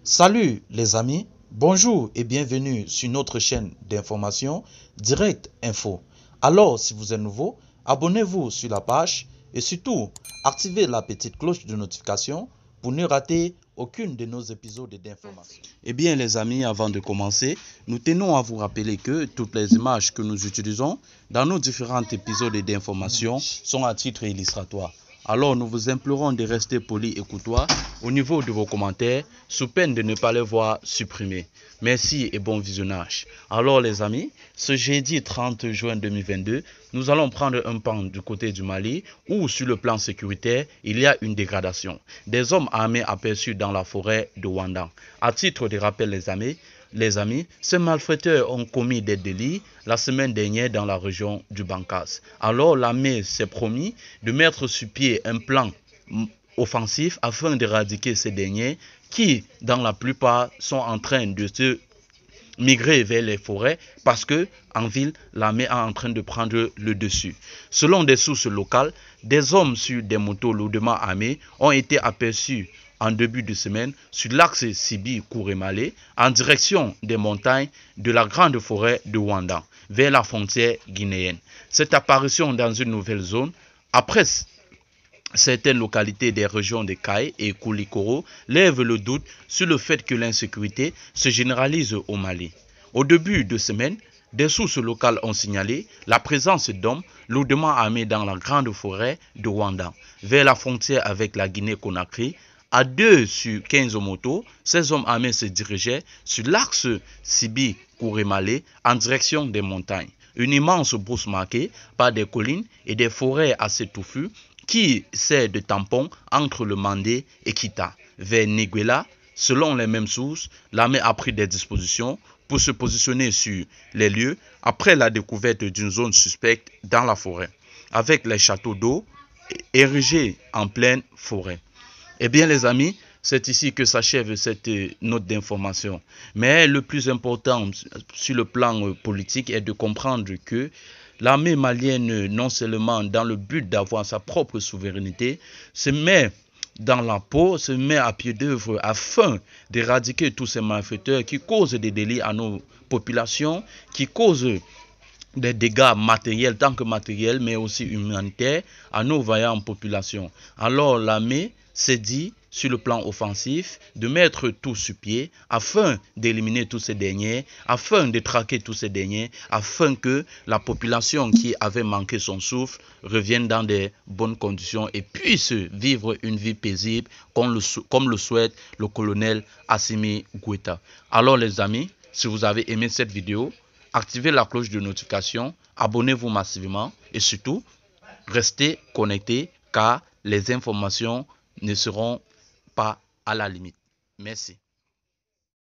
Salut les amis, bonjour et bienvenue sur notre chaîne d'information Direct Info. Alors si vous êtes nouveau, abonnez-vous sur la page et surtout activez la petite cloche de notification pour ne rater aucune de nos épisodes d'information. Eh bien les amis, avant de commencer, nous tenons à vous rappeler que toutes les images que nous utilisons dans nos différents épisodes d'information sont à titre illustratoire. Alors nous vous implorons de rester polis et courtois au niveau de vos commentaires, sous peine de ne pas les voir supprimés. Merci et bon visionnage. Alors les amis, ce jeudi 30 juin 2022, nous allons prendre un pan du côté du Mali où sur le plan sécuritaire, il y a une dégradation. Des hommes armés aperçus dans la forêt de Ouandang. À titre de rappel les amis, ces malfaiteurs ont commis des délits la semaine dernière dans la région du Bankas. Alors l'armée s'est promis de mettre sur pied un plan offensif afin d'éradiquer ces derniers qui, dans la plupart, sont en train de se migrer vers les forêts parce que en ville, l'armée est en train de prendre le dessus. Selon des sources locales, des hommes sur des motos lourdement armés ont été aperçus en début de semaine sur l'axe Sibi-Kourémalé en direction des montagnes de la grande forêt de Ouandang vers la frontière guinéenne. Cette apparition dans une nouvelle zone, après certaines localités des régions de Kaye et Koulikoro, lèvent le doute sur le fait que l'insécurité se généralise au Mali. Au début de semaine, des sources locales ont signalé la présence d'hommes lourdement armés dans la grande forêt de Ouandang, vers la frontière avec la Guinée-Conakry. À 2 sur 15 motos, ces hommes armés se dirigeaient sur l'axe Sibi-Kourémalé en direction des montagnes. Une immense brousse marquée par des collines et des forêts assez touffues qui sert de tampon entre le Mandé et Kita. Vers Néguéla, selon les mêmes sources, l'armée a pris des dispositions pour se positionner sur les lieux après la découverte d'une zone suspecte dans la forêt, avec les châteaux d'eau érigés en pleine forêt. Eh bien les amis, c'est ici que s'achève cette note d'information. Mais le plus important sur le plan politique est de comprendre que l'armée malienne, non seulement dans le but d'avoir sa propre souveraineté, se met dans la peau, se met à pied d'œuvre afin d'éradiquer tous ces malfaiteurs qui causent des délits à nos populations, qui causent des dégâts matériels, tant que matériels, mais aussi humanitaires, à nos vaillantes populations. Alors l'armée s'est dit, sur le plan offensif, de mettre tout sur pied afin d'éliminer tous ces derniers, afin de traquer tous ces derniers, afin que la population qui avait manqué son souffle revienne dans des bonnes conditions et puisse vivre une vie paisible comme le souhaite le colonel Assimi Goïta. Alors les amis, si vous avez aimé cette vidéo, activez la cloche de notification, abonnez-vous massivement et surtout, restez connectés car les informations ne seront pas à la limite. Merci.